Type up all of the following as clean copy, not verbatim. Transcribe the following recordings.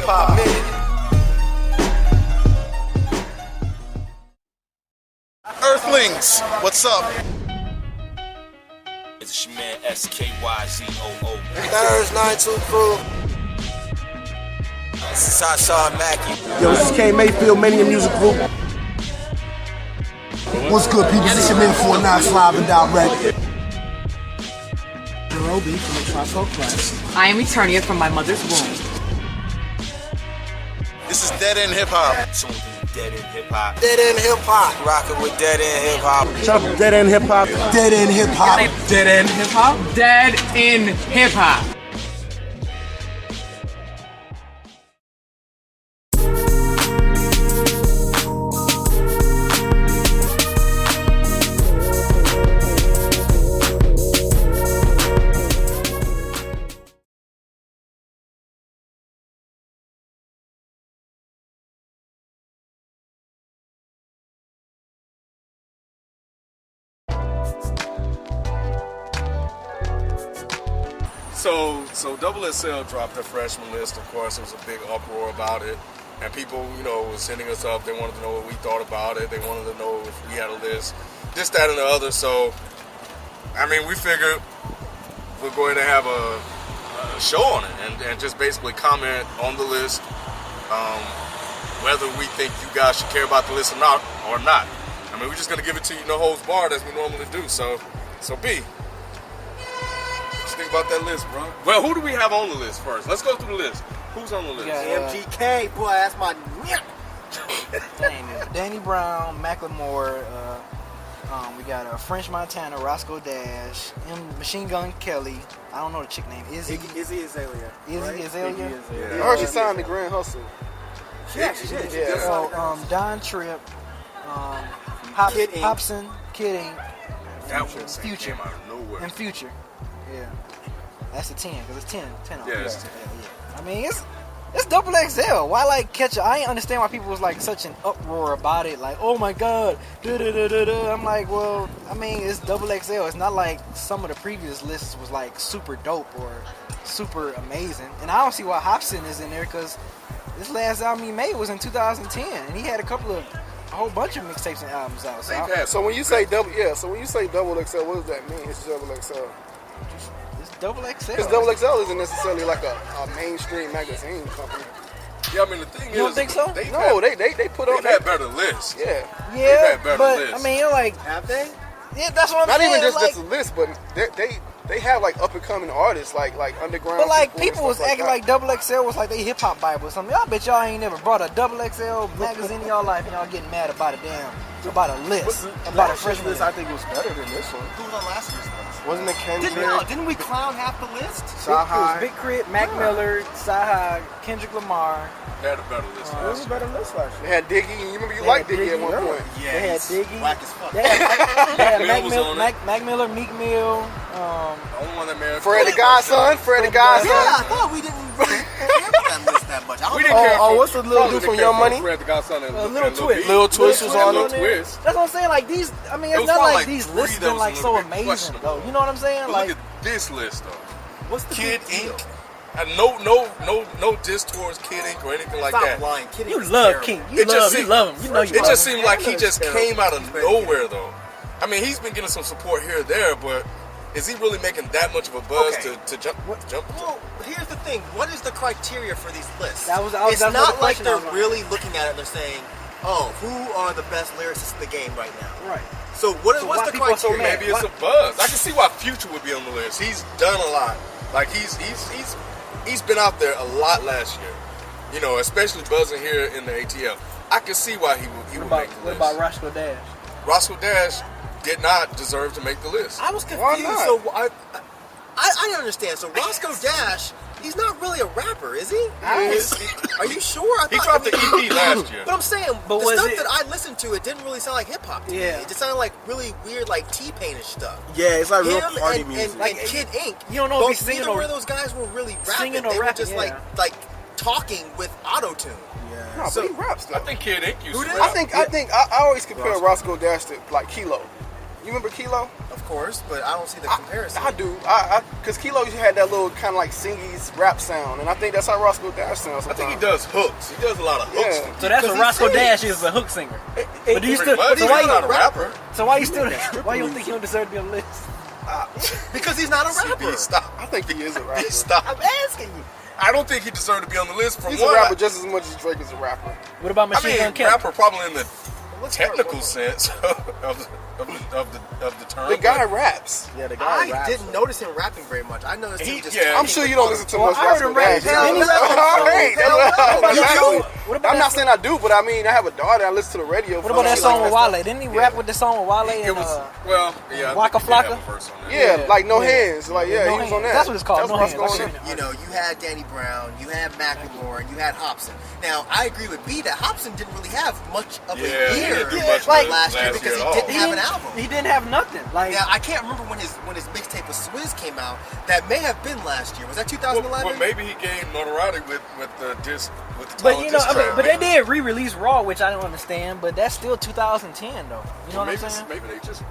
hip-hop minute. Earthlings, what's up? It's your man SKYZOO. Thurs 92 crew. This is Hassan Mackey. Yo, this is K Mayfield, Mania Music Group. What's good, people? This is your man 49 Live and Direct. Nairobi from the Trifold Class. I am Eternia from my mother's womb. This is Dead End Hip Hop. Dead End Hip Hop. Dead End Hip Hop. Rockin' with Dead End Hip Hop. Shout out to Dead End Hip Hop. Dead End Hip Hop. Dead End Hip Hop. Dead in Hip Hop. So XXL dropped their freshman list. Of course, there was a big uproar about it, and people, were sending us up. They wanted to know what we thought about it. They wanted to know if we had a list, this, that, and the other. So, we figured we're going to have a show on it and just basically comment on the list, whether we think you guys should care about the list or not. We're just going to give it to you no holds barred as we normally do. So B. Think about that list, bro. Well, who do we have on the list first? Let's go through the list. Who's on the list? MGK, boy, that's my Danny Brown, Macklemore, we got French Montana, Roscoe Dash, Machine Gun Kelly. I don't know the chick name. Izzy Azalea. Izzy Azalea? I heard she signed the Grand Hustle. Yeah, she did. So, Don Tripp, Hobson, Kid Ink, Future. Came out of nowhere. And Future. Yeah. That's a 10, because it's 10 on Yeah, it's 10. Yeah. It's double XL. Why catch it? I ain't understand why people was such an uproar about it. Like, oh my god, I'm like, well, it's double XL. It's not like some of the previous lists was super dope or super amazing. And I don't see why Hobson is in there, because this last album he made was in 2010, and he had a whole bunch of mixtapes and albums out. So when you say double XL, what does that mean? It's double XL. It's double XL. Because double XL isn't necessarily like a mainstream magazine company. Yeah, the thing is, you don't think so? They put on. They've had better lists. Yeah. Yeah, had better but lists. have they? Yeah, that's what I'm Not saying. even just a list, but they have up and coming artists like underground. But people was acting like double XL was like they hip hop Bible or something. Y'all bet y'all ain't never brought a double XL magazine in y'all life, and y'all getting mad about about a list, about a freshman list. I think it was better than this one. Who was on last year's list? Wasn't it Kendrick? Didn't we clown half the list? It was Big Crit, Mac Miller, Sci-Hi, Kendrick Lamar. They had a better list. It was a better list last year. They had Diggy, and you remember you liked Diggy at one point. Yeah, They had Diggy. whack as fuck. They had Mac Mill was on it. Mac Miller, Meek Mill. Fred the Godson. Yeah, I thought we didn't really care about that list that much. We didn't care. What's the little dude from Young Money? Fred the Godson and Little Twist. Lil Twist was on Lil it. Twist. That's what I'm saying. These, it's not like these lists been so amazing though. You know what I'm saying? But look at this list though. What's the Kid big deal? Ink. And no diss towards Kid Ink or anything like that. Stop lying. Kid Ink You is love terrible. King. You love him. You know you It love just him. seemed like he just came out of nowhere though. He's been getting some support here or there, but is he really making that much of a buzz to jump? Well, here's the thing. What is the criteria for these lists? It's not like they're really looking at it and they're saying, oh, who are the best lyricists in the game right now? Right. So what's the criteria? Maybe it's a buzz. I can see why Future would be on the list. He's done a lot. He's been out there a lot last year. Especially buzzing here in the ATL. I can see why he would make the list. What about Roscoe Dash? Roscoe Dash did not deserve to make the list. I was confused. Why not? So I didn't understand. So Roscoe Dash, he's not really a rapper, is he? Are you sure? He dropped the EP last year. But I'm saying, But the was stuff it- that I listened to, it didn't really sound like hip hop to me. Yeah. It just sounded like really weird, like T-Pain-ish stuff. Yeah, it's like real Him party and, music. and Kid Ink. You don't know if he's singing neither or one of those guys were really rapping. singing or they rapping, were just like talking with auto-tune. No, So, but he raps though. I think Kid Ink used to Who did? rap. I always compare Roscoe Dash to like Kilo. You remember Kilo? Of course, but I don't see the comparison. I do. Because Kilo usually had that little kind of like singy rap sound, and I think that's how Roscoe Dash sounds. I think he does hooks. He does a lot of hooks. Yeah. So that's what Roscoe Dash is, a hook singer. But do you still? But he's not a rapper. So why you still? Why you don't think he don't deserve to be on the list? Because he's not a rapper. Stop. I think he is a rapper. Stop. I'm asking you. I don't think he deserved to be on the list. For He's one, a rapper just as much as Drake is a rapper. What about I Machine mean, Gun Kelly? rapper probably in the technical sense of the term. The guy raps. Yeah, the guy I raps. didn't notice him rapping very much. I noticed him just. yeah. I'm sure you don't listen to much I heard Roscoe him rap. Dash. Hell no. All right. Hell no. Exactly. What about I'm that not saying I do, but I mean, I have a daughter. I listen to the radio. What about that song with Wale? Didn't he rap with the song with Wale It and was well, yeah. Waka I think he did have Flocka? a verse on that. Yeah, like No Hands. Like, yeah, No he was on Hands. that. That's what it's called, That's No what's Hands. going on. You know, you had Danny Brown, you had Macklemore, and you had Hobson. Now, I agree with B that Hobson didn't really have much of a Yeah, he year didn't do much like last year last because year he at didn't all. have an album. He didn't have nothing. Like Now, I can't remember when his mixtape with Swizz came out. That may have been last year. Was that 2011? Well, maybe he gained notoriety with the disc with the But Tyler you know, diss I mean, track. but they did re-release Raw, which I don't understand. But that's still 2010, though. You know what maybe, I'm saying? maybe they just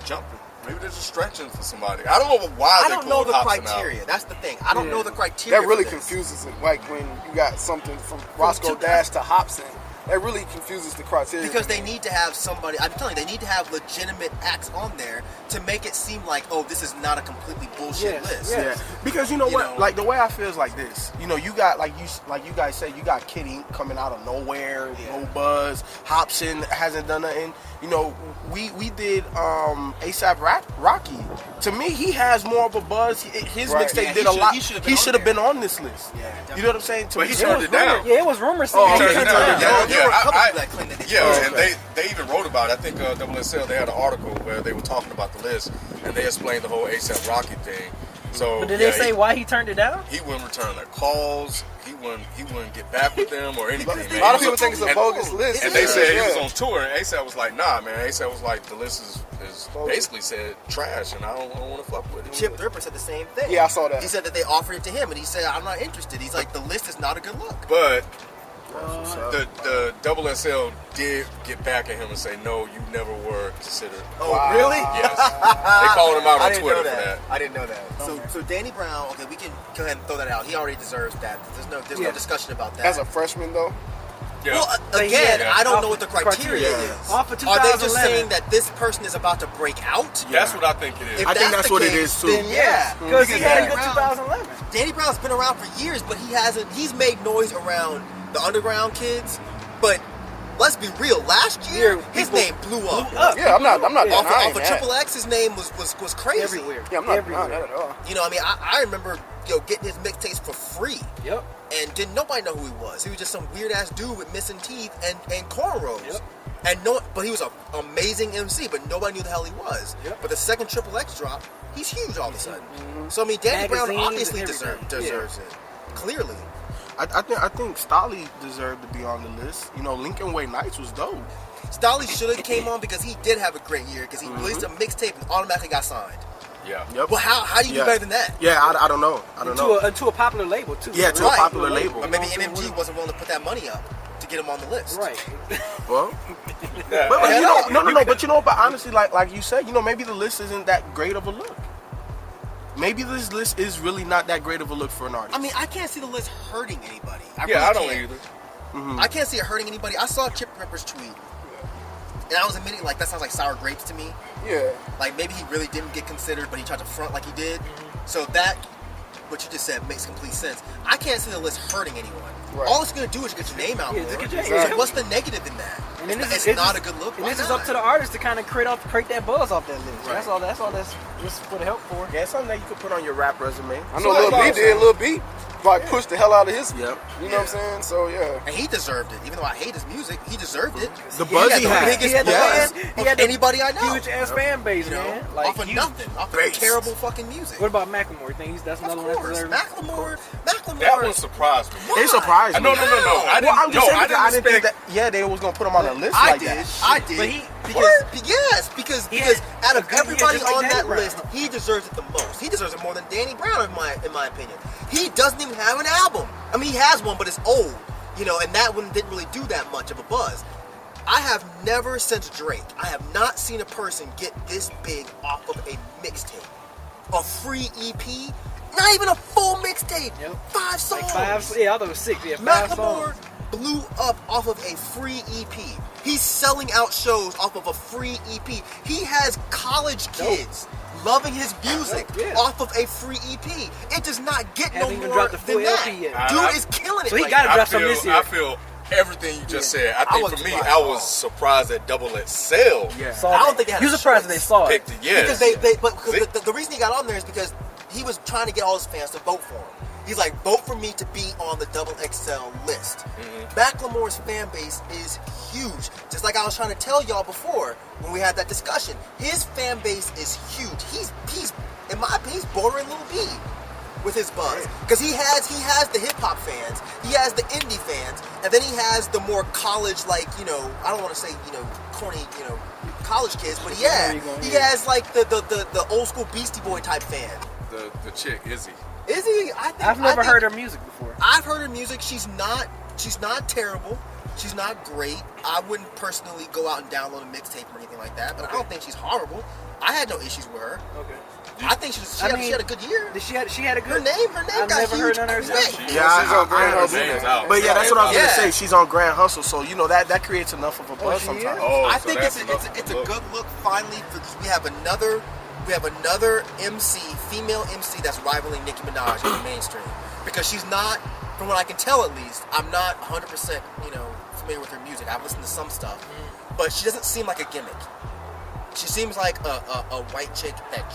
jumping. Maybe they're just stretching for somebody. I don't know why I they don't know pulled the Hobson criteria. out. That's the thing. I don't know the criteria. That really for this. confuses it. Like when you got something from Roscoe Dash to Hobson, that really confuses the criteria. Because they need to have somebody, I'm telling you, they need to have legitimate acts on there to make it seem like, oh, this is not a completely bullshit Yes, list. yes. Yeah, because you know You what? know. Like the way I feel is like this. You know, you got like you guys say, you got Kid Ink coming out of nowhere, no buzz. Hobson hasn't done nothing. You know, we did ASAP Rocky. To me, he has more of a buzz. His Right. mixtape Yeah, did he a lot. should have He been should on have been on this list. Yeah, You know what I'm saying? To But me, he turned it down. Yeah, it was rumors saying Oh, he he turned it turned down. it down. There were a couple I- people that claimed that they Yeah, did. and they even wrote about it. I think XXL, they had an article where they were talking about the list, and they explained the whole ASAP Rocky thing. So, But did yeah, they say why he turned it down? he wouldn't return their calls. He wouldn't get back with them or anything. Man. a lot of He people was- think it's a and- bogus list. And they said he was Yeah. on tour, and ASAP was like, nah, man. ASAP was like, the list is basically said trash, and I don't want to fuck with it. Chip Ripper said the same thing. Yeah, I saw that. He said that they offered it to him, and he said, I'm not interested. He's like, the list is not a good look. But the XXL did get back at him and say, no, you never were considered. Oh, really? Yes. They called him out I on didn't Twitter know for that. I didn't know that. So Danny Brown, okay, we can go ahead and throw that out. He already deserves that. There's no discussion about that. As a freshman, though, Yeah. Well, again, Yeah. I don't know what the criteria is. Off of Are they just 2011. saying that this person is about to break out? That's what I think it is. If I think that's the what it case, is, too. Then yeah, Because he had a good Brown- 2011. Danny Brown's been around for years, but he's made noise around the underground kids. But let's be real, last year his name blew up. yeah, I'm not Off denying of that. Triple X, his name was crazy. Everywhere. Yeah, I'm not Everywhere. denying that at all. You know, I mean, I remember getting his mixtapes for free. Yep. And didn't nobody know who he was. He was just some weird ass dude with missing teeth and cornrows. Yep. And but he was an amazing MC, but nobody knew the hell he was. Yep. But the second Triple X drop, he's huge all of a sudden. So I mean, Danny Brown Magazines obviously and everything. deserves it. Clearly. I think Stolly deserved to be on the list. You know, Lincoln Way Nights was dope. Stolly should have came on because he did have a great year because he released a mixtape and automatically got signed. Yeah. Yep. Well, how do you do better than that? Yeah, I don't know. I don't know. To a popular label, too. Yeah, to a popular label. Or maybe MMG wasn't willing to put that money up to get him on the list. Right. Well, but you know, no. But you know, but honestly, like you said, you know, maybe the list isn't that great of a look. Maybe this list is really not that great of a look for an artist. I mean, I can't see the list hurting anybody. I don't can't. either. I can't see it hurting anybody. I saw Chip Ripper's tweet, and I was admitting, like, that sounds like sour grapes to me. Yeah. Like, maybe he really didn't get considered, but he tried to front like he did. So that, what you just said, makes complete sense. I can't see the list hurting anyone. Right. All it's going to do is get your name out Yeah, more. just get your name So out. what's the negative in that? And then It's it's not just- a good look. And Why this is not? up to the artist to kind of create that buzz off that list. Right. That's all that's what it helped for. yeah, it's something that you could put on your rap resume. I know Lil B did. Lil B like pushed the hell out of his. Yep. You know what I'm saying? So yeah. And he deserved it. Even though I hate his music, he deserved it. The buzz he the had. biggest He had the buzz fan- of he had the anybody I know. Huge ass fan base, You know, man. off of huge. nothing. Off of Bass. terrible fucking music. What about Macklemore? You think that's another Of one that course. deserves? Macklemore. That one surprised me. It surprised me. No. I Well, I'm just saying because I didn't think expect- that. Yeah, they was gonna put him on a list I like did. that. I did. But he- because out of he had everybody just like on Danny that Brown. list, he deserves it the most. He deserves it more than Danny Brown, in my opinion. He doesn't even have an album. I mean, he has one, but it's old, you know, and that one didn't really do that much of a buzz. I have never since Drake, I have not seen a person get this big off of a mixtape. A free EP, not even a full mixtape. Yep. 5 songs. Like 5, yeah, I thought it was 6. Yeah, 5 songs. Macklemore blew up off of a free EP. He's selling out shows off of a free EP. He has college kids loving his music off of a free EP. It does not get Haven't no even more dropped the full than that. LP yet. Dude is killing it. So he right gotta now. drop some this year. I feel everything you just said. I think for wasn't me, surprised I at all. was surprised that Double XL Yeah. Saw I don't that. think they had You a surprised choice. that they saw it. picked it. Yes. Because the reason he got on there is because he was trying to get all his fans to vote for him. He's like, vote for me to be on the Double XL list. Macklemore's fan base is huge. Just like I was trying to tell y'all before when we had that discussion. His fan base is huge. He's in my opinion, he's bordering Lil B with his buzz. Because he has the hip hop fans, he has the indie fans, and then he has the more college, like, I don't want to say, corny, college kids, but he has like the old school Beastie Boy type fan. The chick, Izzy. Is he? I've never heard her music before. I've heard her music. She's not terrible. She's not great. I wouldn't personally go out and download a mixtape or anything like that, but I don't think she's horrible. I had no issues with her. Okay. I think she had a good year. She had a Her good. name I've got never huge heard none of her quick. stuff. Yeah, she's on Grand Her Hustle. name's out. But yeah, that's what I was gonna Yeah. say. She's on Grand Hustle, so that creates enough of a buzz she sometimes. is? Oh, I so think that's it's enough a of look. good look finally because we have another MC, female MC that's rivaling Nicki Minaj in the mainstream. Because she's not, from what I can tell at least, I'm not 100% familiar with her music. I've listened to some stuff, but she doesn't seem like a gimmick. She seems like a white chick that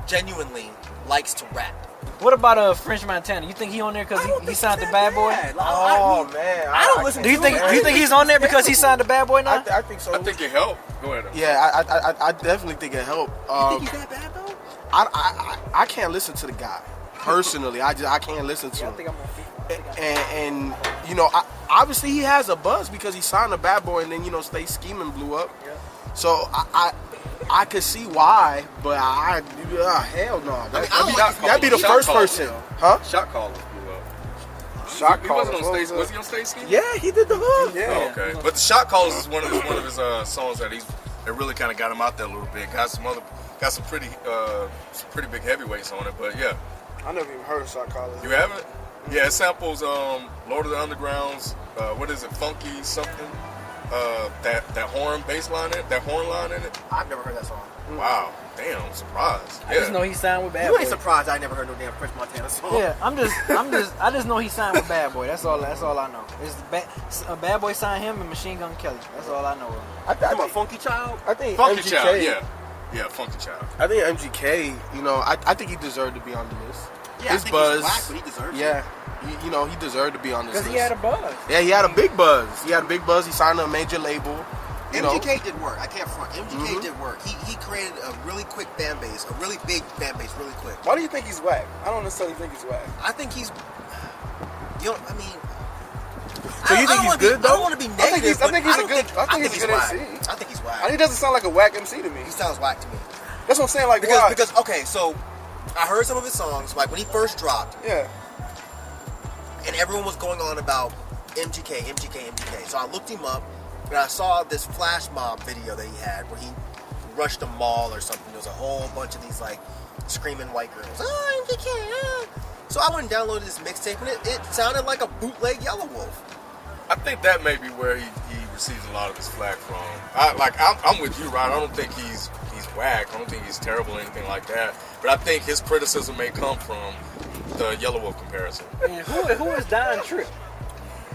genuinely likes to rap. What about French Montana? You think he on there because he signed the Bad Boy? Oh man, I don't listen Do you to think it. you think he's on there because he signed the Bad Boy now? I think so. I think it helped. Go ahead. Yeah, I definitely think it helped. You think he's that bad though? I can't listen to the guy personally. I can't listen to I him. think I'm on FIFA. And obviously he has a buzz because he signed a Bad Boy and then Stay Scheming blew up. Yeah. So I could see why, but hell no. That'd be the first person, huh? Shot callers blew up. Shot He callers. wasn't on stage. Was he on stage skiing? Yeah, he did the hook. Yeah. Oh, okay. But the Shot Callers is one of his songs that really kind of got him out there a little bit. Got some pretty big heavyweights on it. But yeah, I never even heard of Shot Callers. you haven't? Yeah, it samples Lord of the Underground's what is it? Funky something. That horn bass line in it. That horn line in it. I've never heard that song. Wow. Damn. I'm surprised. I just know he signed with Bad You Boy. ain't surprised I never heard no damn French Montana song. Yeah, I just know he signed with Bad Boy. That's all I know. Bad Boy signed him and Machine Gun Kelly. That's all I know of. I Come on, Funky Child. think Funky MGK, Child. Yeah, Funky Child. I think MGK, I think he deserved to be on the list. Yeah, His I think buzz, he's whack, but he deserves it. yeah, he deserved to be on this Because list. he had a buzz. Yeah, he had a big buzz. He signed to a major label. MGK did work. I can't front. MGK did work. He created a really quick fan base, a really big fan base, really quick. Why do you think he's whack? I don't necessarily think he's whack. I think he's. I mean. So you think he's good I though? don't want to be negative. I think he's a good he's MC. whack. I think he's whack. And he doesn't sound like a whack MC to me. He sounds whack to me. That's what I'm saying. Like, why? Because okay, so I heard some of his songs like when he first dropped, Yeah. and everyone was going on about MGK. So I looked him up, and I saw this flash mob video that he had where he rushed a mall or something. There was a whole bunch of these like screaming white girls. Oh, MGK. So I went and downloaded this mixtape, and it sounded like a bootleg Yellow Wolf. I think that may be where he receives a lot of his flack from. I'm with you, Ryan. I don't think he's whack. I don't think he's terrible or anything like that. But I think his criticism may come from the Yellow Wolf comparison. And who is Don Tripp?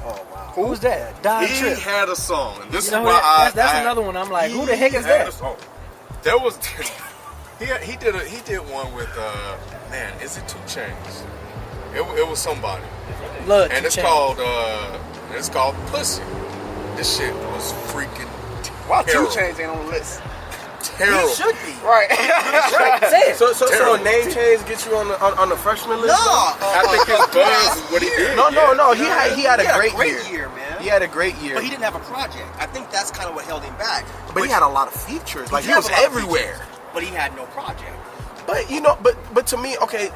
Oh wow. Who's that? Don He Tripp. had a song, and this You know is who why that's another one. I'm like, who the heck is had that? a song. There was he did one with man, is it 2 Chainz? It was somebody, Look, and it's called Pussy. This shit was freaking Why 2 terrible. Chainz ain't on the list? Terrible. He should be. Right. Say it. So Terrible. a name change gets you on the freshman list? No. I think his buzz is what he did. No. Yeah. He had a great year, man. He had a great year. But he didn't have a project. I think that's kind of what held him back. But he had a lot of features. Like he did was have a lot of everywhere. features, but he had no project. But but to me, okay,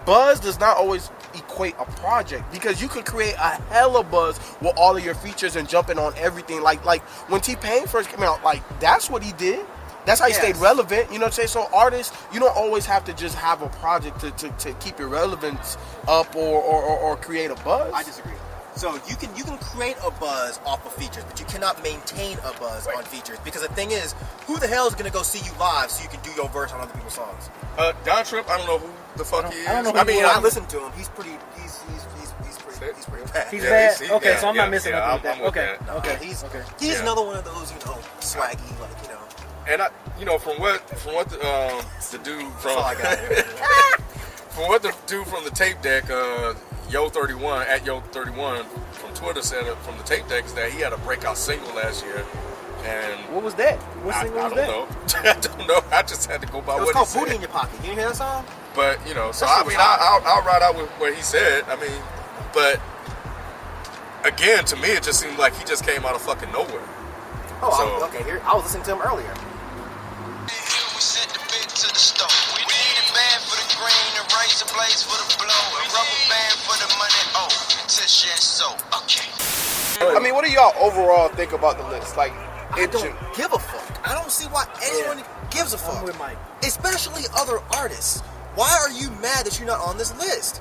buzz does not always equate a project, because you can create a hella buzz with all of your features and jumping on everything. Like when T-Pain first came out, like that's what he did. That's how he stayed relevant. You know what I'm saying? So artists, you don't always have to just have a project to keep your relevance up or create a buzz. I disagree. So you can create a buzz off of features, but you cannot maintain a buzz on features, because the thing is, who the hell is gonna go see you live so you can do your verse on other people's songs? Don Trip, I don't know who the fuck he is. I mean, I listened to him. He's pretty bad. He's bad. Okay, so I'm not missing nothing with that. Okay. He's another one of those, swaggy, And from what the dude from all I got here. from what the dude from the tape deck, Yo31 at Yo31 from Twitter said from the tape deck is that he had a breakout single last year. And what was that? What single was that? I don't know. I just had to go by what he said. It's called Booty in Your Pocket. You didn't hear that song? But so I mean, I'll ride out with what he said. I mean, but again, to me, it just seemed like he just came out of fucking nowhere. Oh, okay. Here, I was listening to him earlier. I mean, what do y'all overall think about the list? Like, I don't give a fuck. I don't see why anyone gives a fuck. I'm with Mike. Especially other artists. Why are you mad that you're not on this list?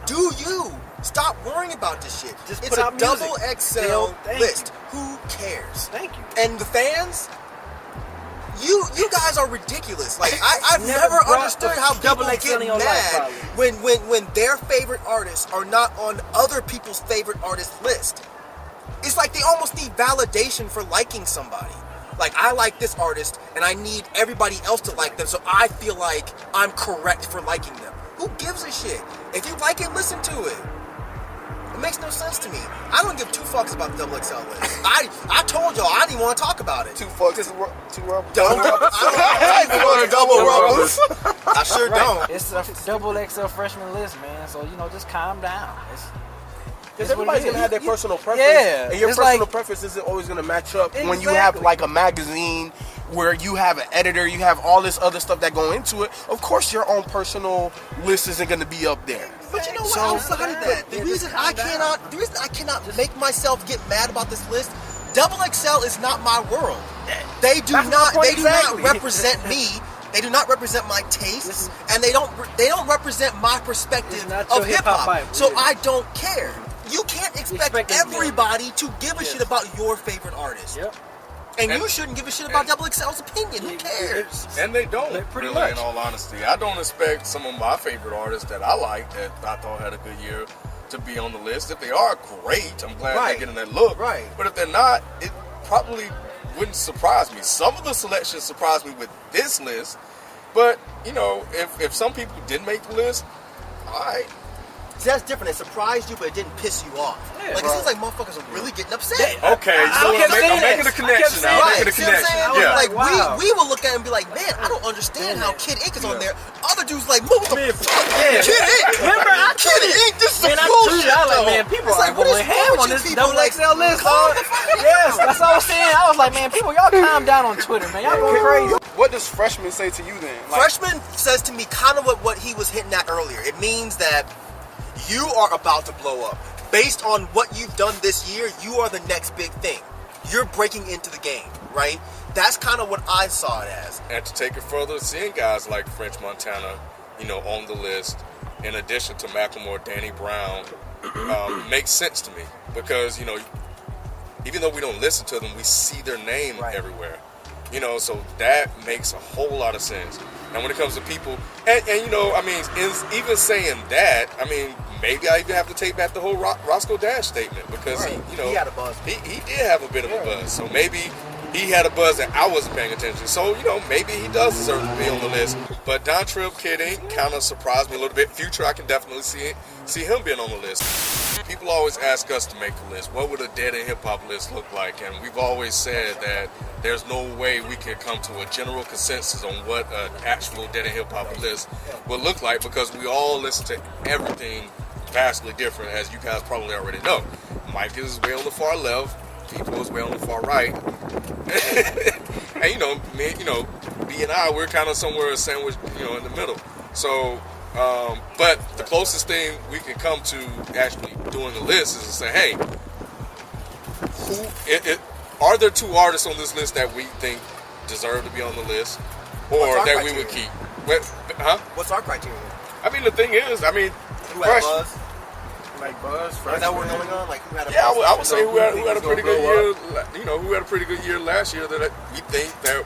Do you? Stop worrying about this shit. Just it's put a out music. double XL Thank list. Who cares? Thank you. And the fans? You guys are ridiculous. Like I've never brought understood the how people double XL get in your mad life, when their favorite artists are not on other people's favorite artists list. It's like they almost need validation for liking somebody. Like, I like this artist and I need everybody else to like them, so I feel like I'm correct for liking them. Who gives a shit? If you like it, listen to it. It makes no sense to me. I don't give two fucks about the double XL list. I told y'all I didn't want to talk about it. Two fucks, two rubbers. I don't want to double rubbers. I sure don't. It's a double XL freshman list, man. So just calm down. Because everybody's gonna have their personal preference, Yeah, and your it's personal like- preference isn't always gonna match up when you Exactly. have like a magazine where you have an editor, you have all this other stuff that go into it. Of course, your own personal list isn't gonna be up there. But you know what? Outside of that, the reason I cannot make myself get mad about this list, double XL is not my world. They do That's my not point exactly. represent me. They do not represent my tastes, and they don't represent my perspective It's not your of hip hip-hop hop. Bible, So yeah. I don't care. You can't expect expect them to- everybody to give a Yes. shit about your favorite artist. Yep. And you shouldn't give a shit about double XL's opinion. Who cares? And they don't, Pretty really, much. in all honesty. I don't expect some of my favorite artists that I like, that I thought had a good year, to be on the list. If they are, great. I'm glad Right. they're getting that look. Right. But if they're not, it probably wouldn't surprise me. Some of the selections surprised me with this list. But, if some people didn't make the list, all right. See, that's different. It surprised you, but it didn't piss you off. Yeah, Like, it seems like motherfuckers are really getting upset. Okay, so kept saying I'm making that. a connection now. I I'm kept making a See what I'm connection. saying? Yeah. Like, Wow. we will look at it and be like, man, I don't understand how Kid Ink is on there. Other dudes like, move the Man, fuck. yeah. Kid Ink. Remember, I Kid Ink, this is some Man, I bullshit. tweeted out like, though. man, people It's are like, what going is ham wrong on with this you people? double Like, XL list, calm dog. the fuck down. Yes, that's all I was saying. I was like, man, people, y'all calm down on Twitter, man. Y'all going crazy. What does freshman say to you then? Like, Freshman says to me kind of what he was hitting at earlier. It means that you are about to blow up. Based on what you've done this year, you are the next big thing. You're breaking into the game, right? That's kind of what I saw it as. And to take it further, seeing guys like French Montana, on the list, in addition to Macklemore, Danny Brown, makes sense to me. Because, even though we don't listen to them, we see their name everywhere. So that makes a whole lot of sense. And when it comes to people, and even saying that, maybe I even have to take back the whole Roscoe Dash statement, because he had a buzz. He did have a bit of a buzz. So maybe he had a buzz that I wasn't paying attention. So, maybe he does deserve to be on the list. But Don Tripp, Kid Ink kind of surprised me a little bit. Future, I can definitely see him being on the list. People always ask us to make the list. What would a Dead in Hip Hop list look like? And we've always said that there's no way we can come to a general consensus on what an actual Dead in Hip Hop list would look like, because we all listen to everything vastly different, as you guys probably already know. Mike is way on the far left. People is way on the far right. And B and I, we're kind of somewhere sandwiched, in the middle. So But the closest thing we can come to actually doing a list is to say, hey, are there 2 artists on this list that we think deserve to be on the list, or that we would keep? What's our criteria? I mean, the thing is, Who had buzz? Like Buzz, Is that what we're going on? Like who had a yeah, buzz? I would say who had a pretty good year. You know, who had a pretty good year last year that we think that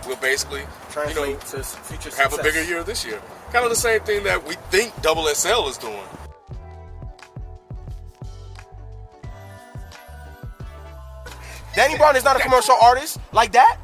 will basically, translate to future have a success. bigger year this year. Kind of the same thing that we think XXL is doing. Danny Brown is not a commercial artist like that.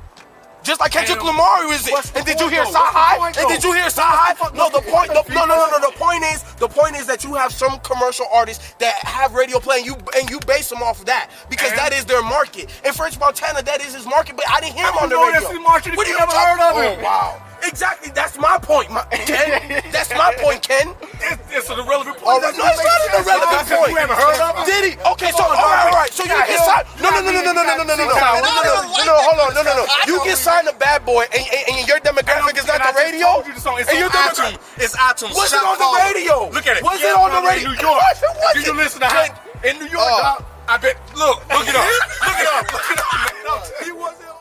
Just like Kendrick Lamar is it. And did you hear Sci-Hi? And did you hear Sci-Hi? No, the point. No. The point is that you have some commercial artists that have radio play, and you base them off of that because that is their market. And French Montana, that is his market, but I didn't hear him on the radio. That's his market. What You are you never heard of talking? him. Oh wow. Exactly. That's my point, Ken. That's my point, Ken. It's an irrelevant All point. right, no, it's not an irrelevant point. You haven't heard of him? Did he? Okay, so all right. So you get signed? No. Hold on. You get signed to Bad Boy, and your demographic is not the radio. And your demographic It's iTunes. was it on the radio? Look at it. Was it on the radio? In New York. Of course it wasn't. Did you listen to how in New York? Dog, I bet. Look it up. Look it up. He wasn't.